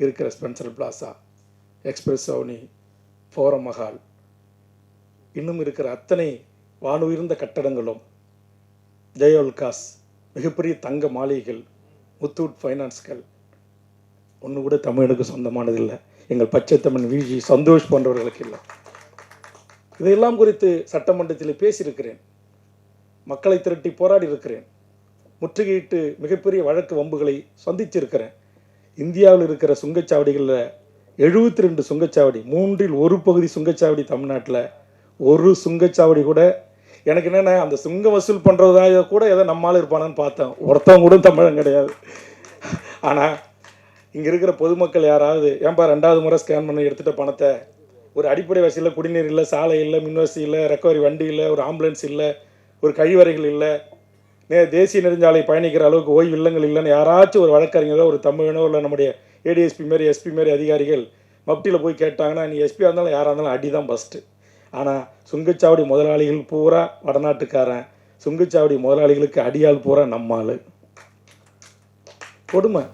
இருக்கிற Spencer plaza, express அவனி, forum Mahal, இன்னும் இருக்கிற அத்தனை வானுயர்ந்த கட்டடங்களும், ஜெயோல்காஸ், மிகப்பெரிய தங்க மாளிகைகள், முத்தூட் ஃபைனான்ஸ்கள் ஒன்று கூட தமிழனுக்கு சொந்தமானதில்லை. எங்கள் பச்சை தமிழ் விஜி சந்தோஷ் போன்றவர்களுக்கு இல்லை. இதையெல்லாம் குறித்து சட்டமன்றத்தில் பேசியிருக்கிறேன். மக்களை திரட்டி போராடி இருக்கிறேன். முற்றுகையிட்டு மிகப்பெரிய வழக்கு வம்புகளை சந்திச்சிருக்கிறேன். இந்தியாவில் இருக்கிற சுங்கச்சாவடிகளில் 72 சுங்கச்சாவடி, 3இல் 1 பகுதி சுங்கச்சாவடி தமிழ்நாட்டில், ஒரு சுங்கச்சாவடி கூட எனக்கு என்னென்ன அந்த சுங்கம் வசூல் பண்ணுறதாக கூட ஏதோ நம்மளால் இருப்பானான்னு பார்த்தேன். ஒருத்தவங்க கூட தமிழன் கிடையாது. ஆனால் இங்கே இருக்கிற பொதுமக்கள் யாராவது ஏன்பா 2வது முறை ஸ்கேன் பண்ணி எடுத்துகிட்ட பணத்தை, ஒரு அடிப்படை வசதியில் குடிநீர் இல்லை, சாலை இல்லை, மின்வசதி இல்லை, ரெக்கவரி வண்டி இல்லை, ஒரு ஆம்புலன்ஸ் இல்லை, ஒரு கழிவறைகள் இல்லை, தேசிய நெடுஞ்சாலை பயணிக்கிற அளவுக்கு ஓய்வு இல்லங்கள் இல்லைன்னு யாராச்சும் ஒரு வழக்கறிஞரோ ஒரு தமிழனோ இல்லை நம்முடைய ஏடிஎஸ்பி மாரி எஸ்பி மாரி அதிகாரிகள் மப்டியில் போய் கேட்டாங்கன்னா, நீ எஸ்பியாக இருந்தாலும் யாராக இருந்தாலும் அடி தான் ஃபஸ்ட்டு. ஆனால் சுங்கச்சாவடி முதலாளிகள் பூரா வடநாட்டுக்காரன், சுங்கச்சாவடி முதலாளிகளுக்கு அடியால் பூரா நம்மாள். கொடுமை.